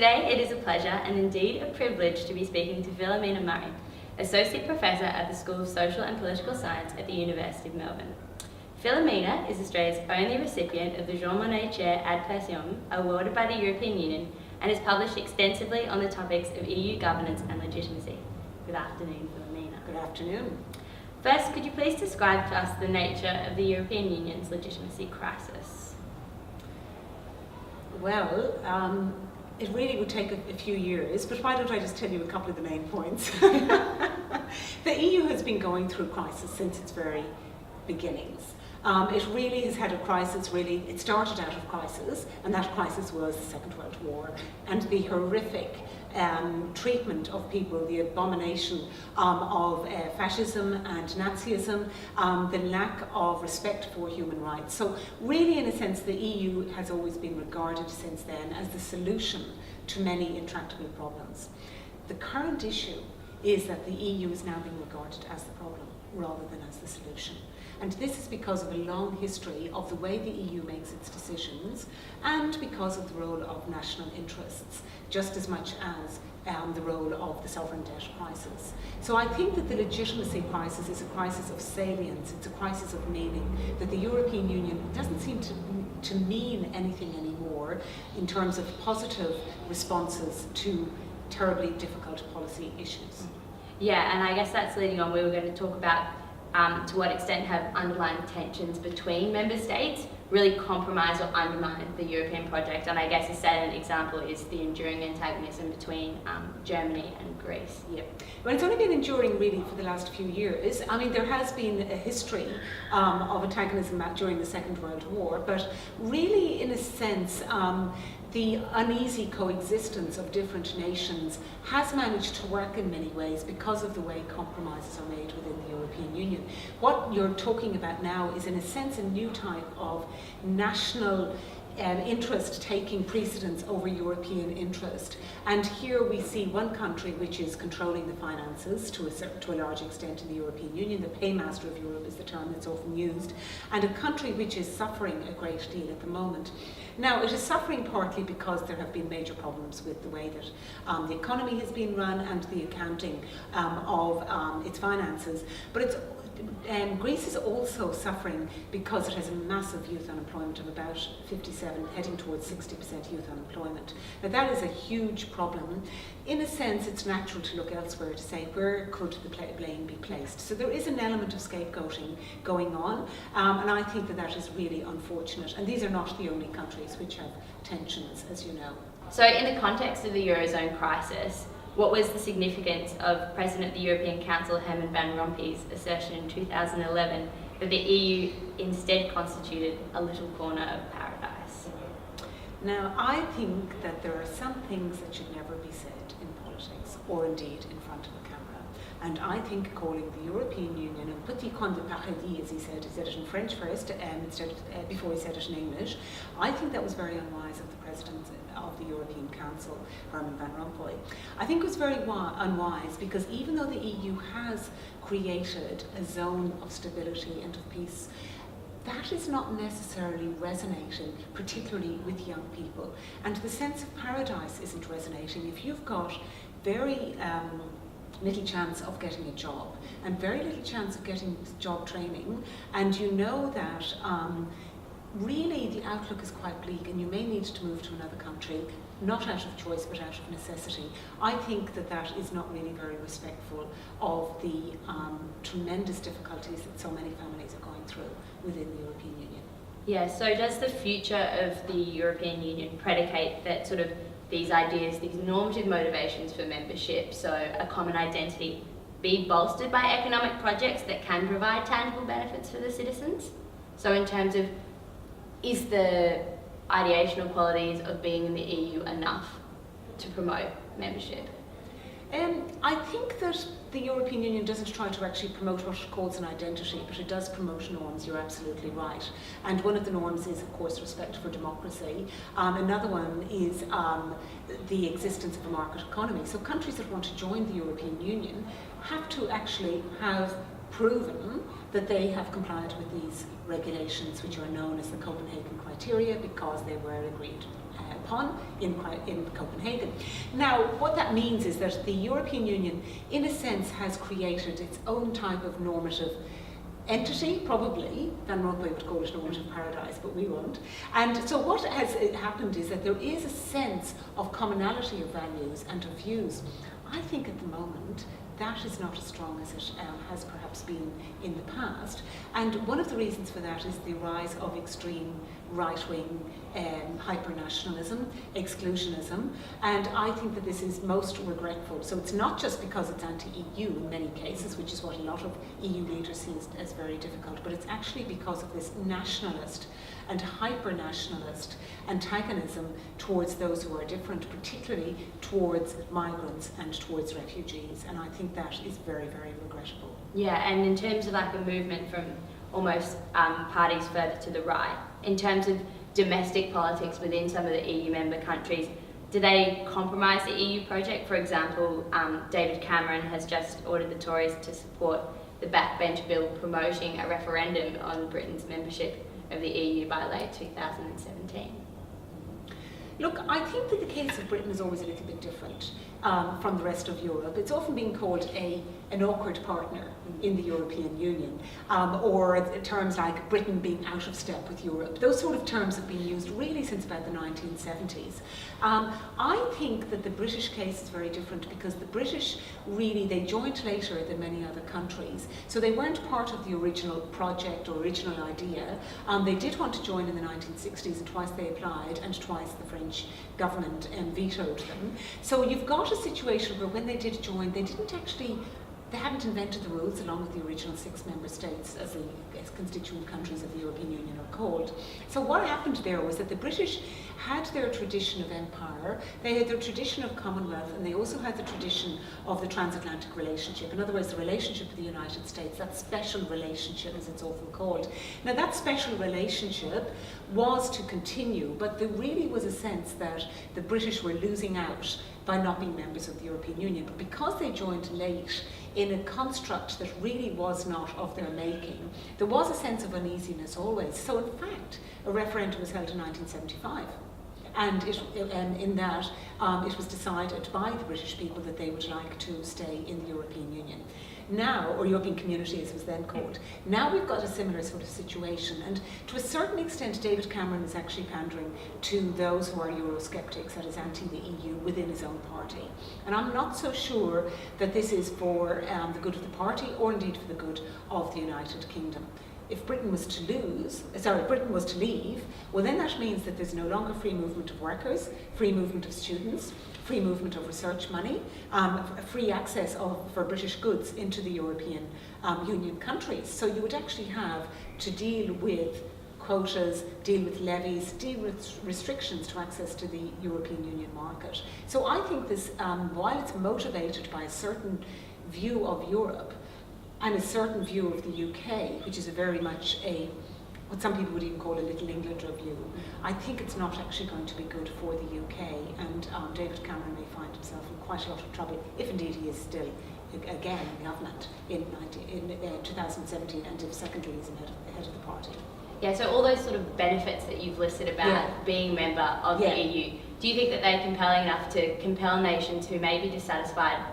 Today it is a pleasure and indeed a privilege to be speaking to Philomena Murray, Associate Professor at the School of Social and Political Science at the University of Melbourne. Philomena is Australia's only recipient of the Jean Monnet Chair ad personam awarded by the European Union and has published extensively on the topics of EU governance and legitimacy. Good afternoon, Philomena. Good afternoon. First, could you please describe to us the nature of the European Union's legitimacy crisis? Well, it really would take a few years, but why don't I just tell you a couple of the main points? The EU has been going through crisis since its very beginnings. It really has had a crisis, it started out of crisis, and that crisis was the Second World War, and the horrific treatment of people, the abomination of fascism and Nazism, the lack of respect for human rights. So really, in a sense, the EU has always been regarded since then as the solution to many intractable problems. The current issue is that the EU is now being regarded as the problem rather than as the solution. And this is because of a long history of the way the EU makes its decisions and because of the role of national interests, just as much as the role of the sovereign debt crisis. So I think that the legitimacy crisis is a crisis of salience, it's a crisis of meaning, that the European Union doesn't seem to mean anything anymore in terms of positive responses to terribly difficult policy issues. Yeah, and I guess that's leading on. We were going to talk about to what extent have underlying tensions between member states really compromise or undermine the European project. And I guess a salient example is the enduring antagonism between Germany and Greece. Yep. Well, it's only been enduring really for the last few years. I mean, there has been a history of antagonism during the Second World War, but really, in a sense, the uneasy coexistence of different nations has managed to work in many ways because of the way compromises are made within the European Union. What you're talking about now is, in a sense, a new type of national interest taking precedence over European interest. And here we see one country which is controlling the finances to a large extent in the European Union. The paymaster of Europe is the term that's often used. And a country which is suffering a great deal at the moment. Now, it is suffering partly because there have been major problems with the way that the economy has been run and the accounting of its finances. But Greece is also suffering because it has a massive youth unemployment of about 57, heading towards 60% youth unemployment. Now that is a huge problem. In a sense, it's natural to look elsewhere to say, where could the blame be placed? So there is an element of scapegoating going on, and I think that that is really unfortunate. And these are not the only countries which have tensions, as you know. So in the context of the Eurozone crisis, what was the significance of President of the European Council Herman Van Rompuy's assertion in 2011 that the EU instead constituted a little corner of paradise? Now, I think that there are some things that should never be said in politics, or indeed in front of a camera. And I think calling the European Union a petit coin de paradis, as he said it in French first, before he said it in English, I think that was very unwise of the President of the European Council, Herman Van Rompuy. I think it was very unwise because even though the EU has created a zone of stability and of peace, that is not necessarily resonating, particularly with young people. And the sense of paradise isn't resonating. If you've got very little chance of getting a job and very little chance of getting job training, and you know that really the outlook is quite bleak and you may need to move to another country, not out of choice but out of necessity, I think that that is not really very respectful of the tremendous difficulties that so many families are going through within the European Union. Yeah, so does the future of the European Union predicate that sort of these ideas, these normative motivations for membership, so a common identity, be bolstered by economic projects that can provide tangible benefits for the citizens? So in terms of, is the ideational qualities of being in the EU enough to promote membership? I think that the European Union doesn't try to actually promote what it calls an identity, but it does promote norms, you're absolutely right. And one of the norms is, of course, respect for democracy. Another one is the existence of a market economy. So countries that want to join the European Union have to actually have proven that they have complied with these regulations, which are known as the Copenhagen criteria, because they were agreed upon in Copenhagen. Now, what that means is that the European Union, in a sense, has created its own type of normative entity, probably. Van Rompuy would call it normative paradise, but we won't. And so what has happened is that there is a sense of commonality of values and of views. I think at the moment that is not as strong as it has perhaps been in the past. And one of the reasons for that is the rise of extreme right-wing hyper-nationalism, exclusionism, and I think that this is most regretful. So it's not just because it's anti-EU in many cases, which is what a lot of EU leaders see as very difficult, but it's actually because of this nationalist and hyper-nationalist antagonism towards those who are different, particularly towards migrants and towards refugees, and I think that is very, very regrettable. Yeah, and in terms of like a movement from almost parties further to the right, in terms of domestic politics within some of the EU member countries, do they compromise the EU project? For example, David Cameron has just ordered the Tories to support the backbench bill promoting a referendum on Britain's membership of the EU by late 2017. Look, I think that the case of Britain is always a little bit different from the rest of Europe. It's often been called an awkward partner in the European Union, or terms like Britain being out of step with Europe. Those sort of terms have been used really since about the 1970s. I think that the British case is very different because the British really, they joined later than many other countries. So they weren't part of the original project or original idea. They did want to join in the 1960s, and twice they applied, and twice the French government vetoed them. So you've got a situation where when they did join, they hadn't invented the rules along with the original 6 member states as constituent countries of the European Union are called. So what happened there was that the British had their tradition of empire, they had their tradition of Commonwealth, and they also had the tradition of the transatlantic relationship. In other words, the relationship with the United States, that special relationship as it's often called. Now that special relationship was to continue, but there really was a sense that the British were losing out by not being members of the European Union. But because they joined late in a construct that really was not of their making, there was a sense of uneasiness always. So in fact, a referendum was held in 1975. And it was decided by the British people that they would like to stay in the European Union. Now, or European Community as it was then called, now we've got a similar sort of situation, and to a certain extent David Cameron is actually pandering to those who are Eurosceptics, that is anti the EU, within his own party. And I'm not so sure that this is for the good of the party or indeed for the good of the United Kingdom. If Britain was to leave, well then that means that there's no longer free movement of workers, free movement of students, free movement of research money, free access for British goods into the European Union countries. So you would actually have to deal with quotas, deal with levies, deal with restrictions to access to the European Union market. So I think this, while it's motivated by a certain view of Europe, and a certain view of the UK, which is a very much what some people would even call a Little England view, I think it's not actually going to be good for the UK, and David Cameron may find himself in quite a lot of trouble, if indeed he is still, again, in government in 2017, and if secondly he's ahead of the party. Yeah, so all those sort of benefits that you've listed about being a member of the EU, do you think that they're compelling enough to compel nations who may be dissatisfied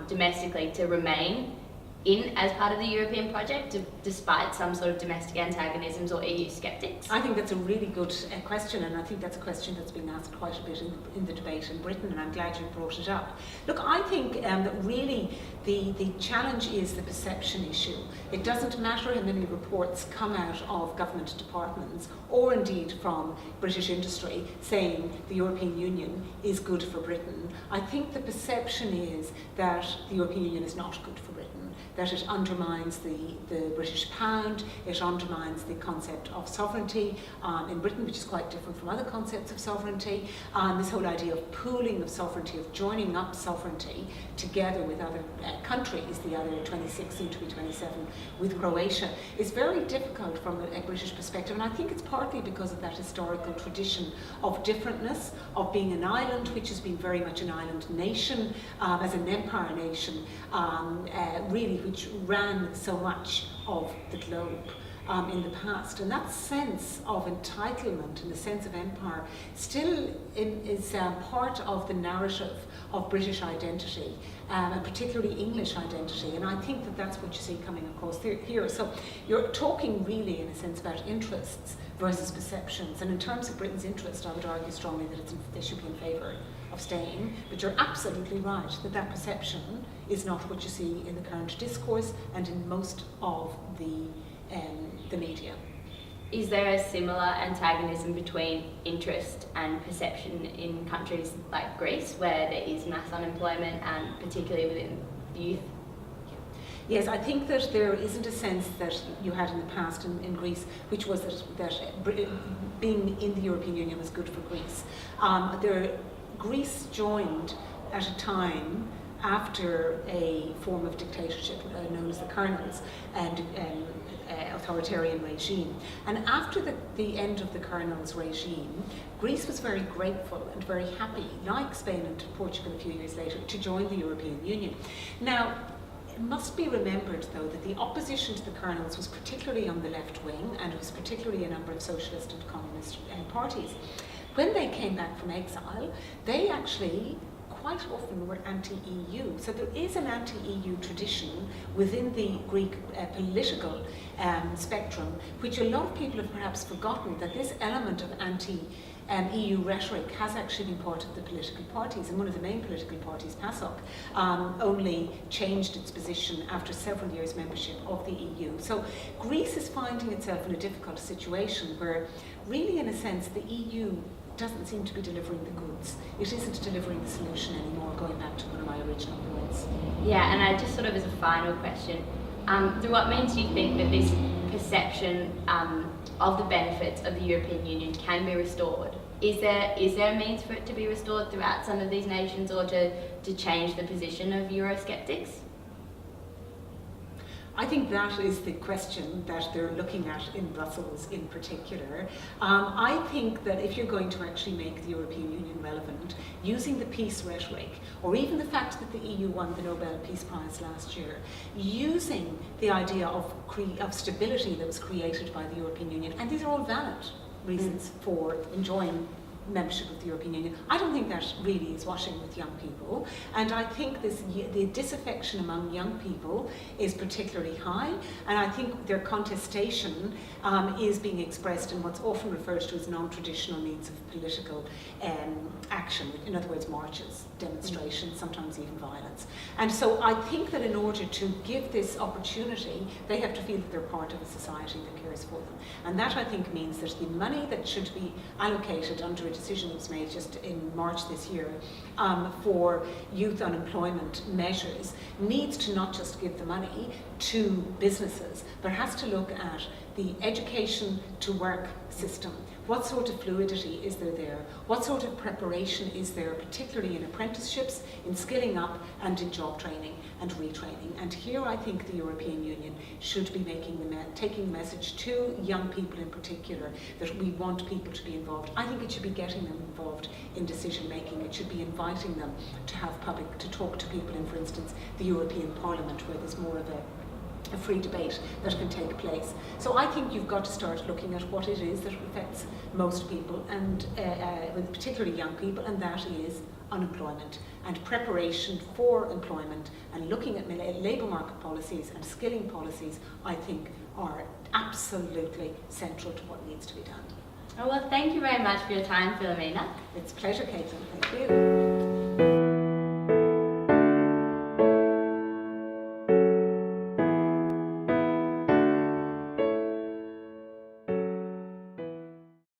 domestically to remain in as part of the European project, despite some sort of domestic antagonisms or EU skeptics? I think that's a really good question, and I think that's a question that's been asked quite a bit in the debate in Britain, and I'm glad you brought it up. Look, I think that really the challenge is the perception issue. It doesn't matter how many reports come out of government departments or indeed from British industry saying the European Union is good for Britain. I think the perception is that the European Union is not good for Britain, that it undermines the British pound, it undermines the concept of sovereignty in Britain, which is quite different from other concepts of sovereignty. This whole idea of pooling of sovereignty, of joining up sovereignty together with other countries, the other 26, soon to be 27, with Croatia, is very difficult from a British perspective. And I think it's partly because of that historical tradition of differentness, of being an island, which has been very much an island nation, as an empire nation, really, which ran so much of the globe. in the past. And that sense of entitlement and the sense of empire still is part of the narrative of British identity, and particularly English identity. And I think that that's what you see coming across here. So you're talking really, in a sense, about interests versus perceptions. And in terms of Britain's interest, I would argue strongly that they should be in favour of staying. But you're absolutely right that that perception is not what you see in the current discourse and in most of the media. Is there a similar antagonism between interest and perception in countries like Greece, where there is mass unemployment and particularly within youth? Yes, I think that there isn't a sense that you had in the past in Greece, which was that being in the European Union was good for Greece. Greece joined at a time after a form of dictatorship known as the Columnist and authoritarian regime. And after the end of the Columnist regime, Greece was very grateful and very happy, like Spain and Portugal a few years later, to join the European Union. Now, it must be remembered, though, that the opposition to the Colonels was particularly on the left wing, and it was particularly a number of socialist and communist parties. When they came back from exile, they actually quite often were anti-EU. So there is an anti-EU tradition within the Greek political spectrum, which a lot of people have perhaps forgotten, that this element of anti-EU rhetoric has actually been part of the political parties. And one of the main political parties, PASOK, only changed its position after several years' membership of the EU. So Greece is finding itself in a difficult situation where really, in a sense, the EU doesn't seem to be delivering the goods. It isn't delivering the solution anymore, going back to one of my original points. Yeah, and I just sort of as a final question, through what means do you think that this perception of the benefits of the European Union can be restored? Is there a means for it to be restored throughout some of these nations, or to change the position of Eurosceptics? I think that is the question that they're looking at in Brussels in particular. I think that if you're going to actually make the European Union relevant, using the peace rhetoric, or even the fact that the EU won the Nobel Peace Prize last year, using the idea of stability that was created by the European Union, and these are all valid reasons for enjoying membership of the European Union. I don't think that really is washing with young people, and I think the disaffection among young people is particularly high, and I think their contestation is being expressed in what's often referred to as non-traditional means of political action, in other words marches, demonstrations, sometimes even violence. And so I think that in order to give this opportunity, they have to feel that they're part of a society that cares for them. And that, I think, means that the money that should be allocated under a decision that was made just in March this year for youth unemployment measures needs to not just give the money to businesses, but has to look at the education to work system. What sort of fluidity is there? What sort of preparation is there, particularly in apprenticeships, in skilling up, and in job training and retraining? And here I think the European Union should be taking the message to young people in particular that we want people to be involved. I think it should be getting them involved in decision making. It should be inviting them to talk to people in, for instance, the European Parliament, where there's more of a free debate that can take place. So I think you've got to start looking at what it is that affects most people, and particularly young people, and that is unemployment and preparation for employment, and looking at labour market policies and skilling policies, I think, are absolutely central to what needs to be done. Oh, well, thank you very much for your time, Philomena. It's a pleasure, Caitlin. Thank you.